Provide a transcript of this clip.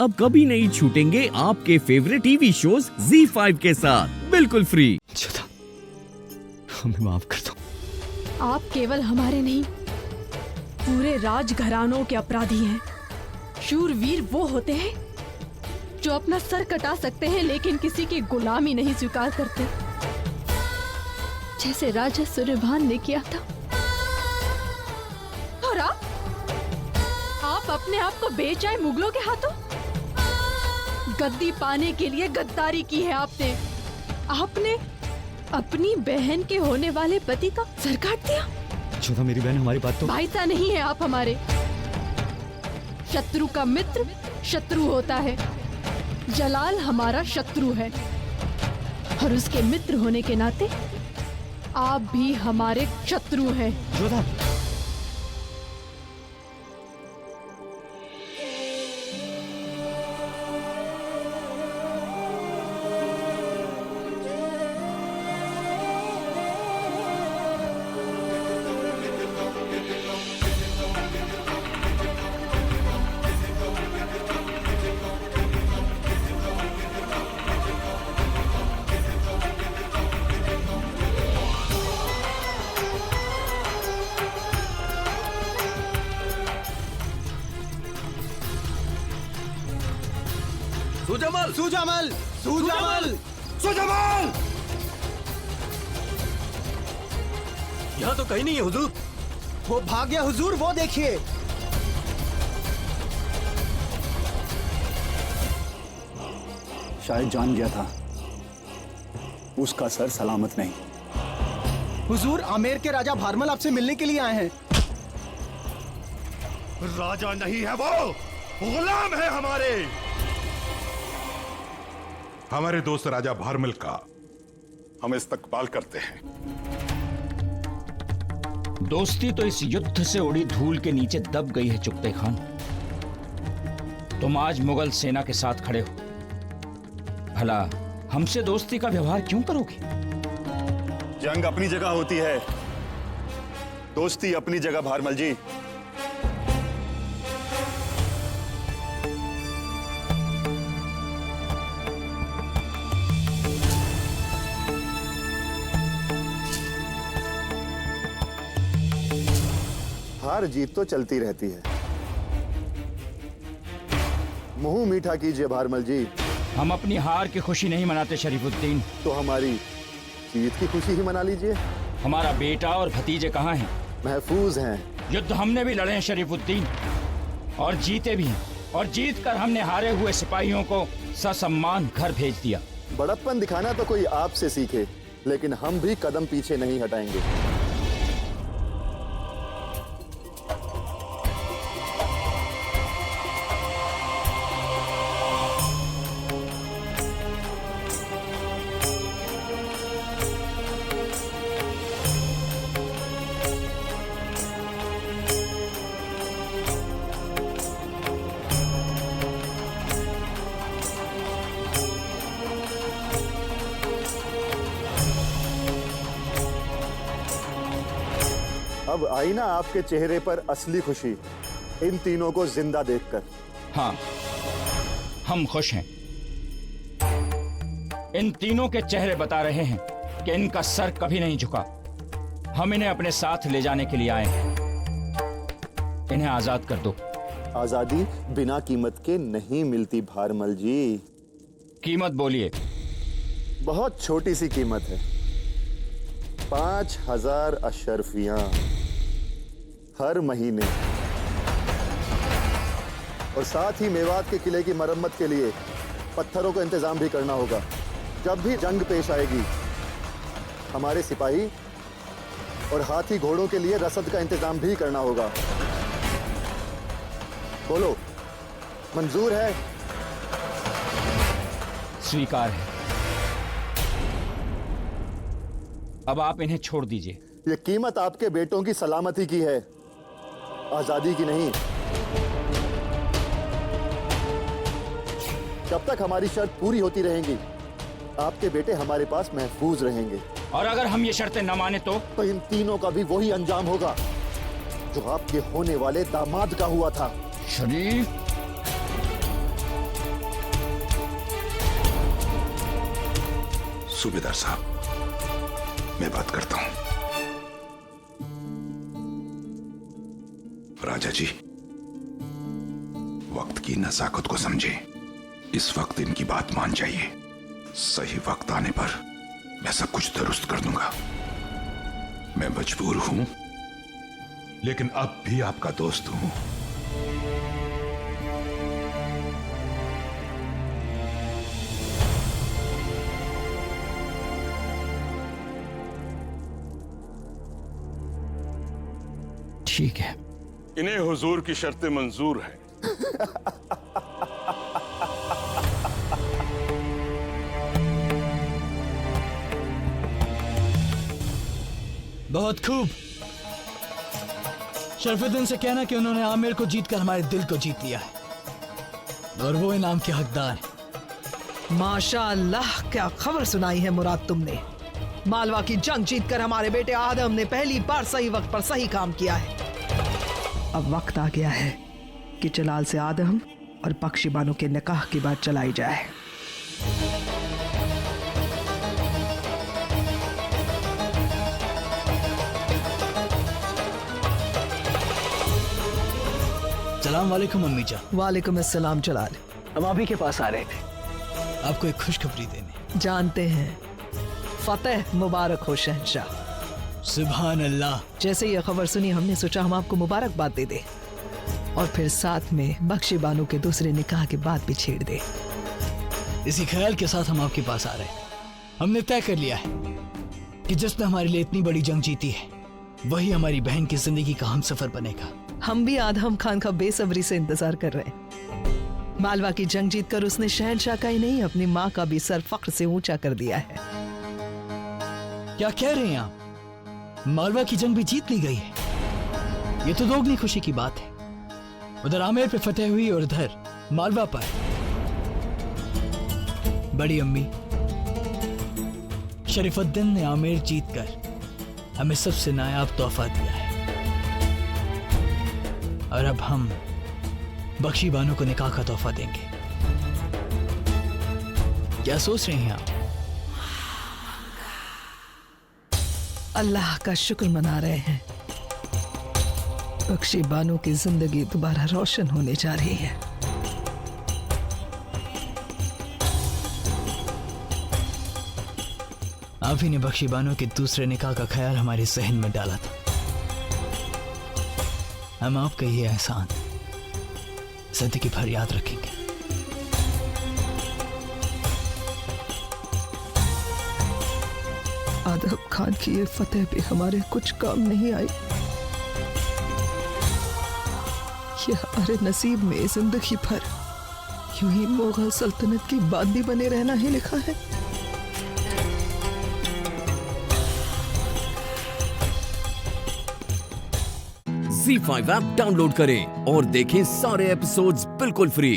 अब कभी नहीं छूटेंगे आपके फेवरेट टीवी शोज ZEE5 के साथ बिल्कुल फ्री। जोधा, हमें माफ कर दो। आप केवल हमारे नहीं, पूरे राजघरानों के अपराधी हैं। शूरवीर वो होते हैं जो अपना सर कटा सकते हैं लेकिन किसी की गुलामी नहीं स्वीकार करते, जैसे राजा सूर्यभान ने किया था। और आप अपने आप को बेच आए मुगलों के हाथों। गद्दी पाने के लिए गद्दारी की है आपने अपनी बहन के होने वाले पति का सर काट दिया। जोधा, मेरी बहन, हमारी बात तो। भाई सा नहीं है आप हमारे। शत्रु का मित्र शत्रु होता है। जलाल हमारा शत्रु है और उसके मित्र होने के नाते आप भी हमारे शत्रु हैं। जोधा, सुजमल, सुजमल, सुजमल, सुजमल! यहाँ तो कहीं नहीं है हुजूर। वो भाग गया हुजूर, वो देखिए। शायद जान गया था उसका सर सलामत नहीं। हुजूर, आमेर के राजा भारमल आपसे मिलने के लिए आए हैं। राजा नहीं है वो, गुलाम है हमारे दोस्त राजा भारमल का हम इस्तकबाल करते हैं। दोस्ती तो इस युद्ध से उड़ी धूल के नीचे दब गई है चुगते खान। तुम आज मुगल सेना के साथ खड़े हो, भला हमसे दोस्ती का व्यवहार क्यों करोगे? जंग अपनी जगह होती है, दोस्ती अपनी जगह भारमल जी। हार जीत तो चलती रहती है, मुंह मीठा कीजिए भारमल जी। हम अपनी हार की खुशी नहीं मनाते शरीफुद्दीन। तो हमारी जीत की खुशी ही मना लीजिए। हमारा बेटा और भतीजे कहाँ हैं? महफूज हैं। युद्ध हमने भी लड़े हैं शरीफुद्दीन, और जीते भी हैं, और जीत कर हमने हारे हुए सिपाहियों को ससम्मान घर भेज दिया। बड़प्पन दिखाना तो कोई आपसे सीखे, लेकिन हम भी कदम पीछे नहीं हटाएंगे। अब आई ना आपके चेहरे पर असली खुशी, इन तीनों को जिंदा देखकर। हाँ, हम खुश हैं। इन तीनों के चेहरे बता रहे हैं कि इनका सर कभी नहीं झुका। हम इन्हें अपने साथ ले जाने के लिए आए हैं। इन्हें आजाद कर दो। आजादी बिना कीमत के नहीं मिलती भारमल जी। कीमत बोलिए। बहुत छोटी सी कीमत है, 5000 अशरफियां हर महीने, और साथ ही मेवात के किले की मरम्मत के लिए पत्थरों का इंतजाम भी करना होगा। जब भी जंग पेश आएगी, हमारे सिपाही और हाथी घोड़ों के लिए रसद का इंतजाम भी करना होगा। बोलो, मंजूर है? स्वीकार है। अब आप इन्हें छोड़ दीजिए। ये कीमत आपके बेटों की सलामती की है, आजादी की नहीं। जब तक हमारी शर्त पूरी होती रहेंगी, आपके बेटे हमारे पास महफूज रहेंगे। और अगर हम ये शर्तें न माने तो इन तीनों का भी वही अंजाम होगा जो आपके होने वाले दामाद का हुआ था। शरीफ, सूबेदार साहब, मैं बात करता हूं। राजा जी, वक्त की नजाकत को समझे। इस वक्त इनकी बात मान जाइए। सही वक्त आने पर मैं सब कुछ दुरुस्त कर दूंगा। मैं मजबूर हूं, लेकिन अब भी आपका दोस्त हूं। ठीक है। इन्हें हुजूर की शर्तें मंजूर हैं। बहुत खूब। शरफुद्दीन से कहना कि उन्होंने आमिर को जीतकर हमारे दिल को जीत लिया है और वो इनाम के हकदार हैं। माशाअल्लाह, क्या खबर सुनाई है मुराद तुमने। मालवा की जंग जीतकर हमारे बेटे आदम ने पहली बार सही वक्त पर सही काम किया है। अब वक्त आ गया है कि जलाल से आदम और बख्शी बानो के निकाह की बात चलाई जाए। सलाम वालेकुम अम्मी जान। वालेकुम अस्सलाम जलाल। हम आप ही के पास आ रहे थे, आपको एक खुशखबरी देने। जानते हैं, फतेह मुबारक हो शहंशाह। सुभान अल्लाह। जैसे ये खबर सुनी हमने सोचा हम आपको मुबारकबाद दे दे और फिर साथ में बख्शी बानो के दूसरे निकाह के बाद भी छेड़ दे। इसी ख्याल के साथ हम आपके पास आ रहे हैं। हमने तय कर लिया है कि जिसने हमारे लिए इतनी बड़ी जंग जीती है वही हमारी बहन की जिंदगी का हमसफर बनेगा। हम भी आदम खान का बेसब्री से इंतजार कर रहे हैं। मालवा की जंग जीतकर उसने शहंशाह का ही नहीं अपनी माँ का भी सर फख्र से ऊंचा कर दिया है। क्या कह रहे हैं आप? मालवा की जंग भी जीत ली गई है। ये तो दोगुनी खुशी की बात है। उधर आमेर पे फतेह हुई और इधर मालवा पर। बड़ी अम्मी, शरीफुद्दीन ने आमेर जीतकर हमें सबसे नायाब तोहफा दिया है और अब हम बख्शी बानो को निकाह का तोहफा देंगे। क्या सोच रहे हैं आप? अल्लाह का शुक्र मना रहे हैं। बख्शी बानो की जिंदगी दोबारा रोशन होने जा रही है। आप ही ने बख्शी बानो के दूसरे निकाह का ख्याल हमारे जहन में डाला था। हम आपका ये एहसान जिंदगी भर याद रखेंगे। आदम खान की ये फतेह भी हमारे कुछ काम नहीं आई। ये हमारे नसीब में जिंदगी भर यूं ही मुगल सल्तनत की बांदी बने रहना ही लिखा है। Z5 ऐप डाउनलोड करें और देखें सारे एपिसोड्स बिल्कुल फ्री।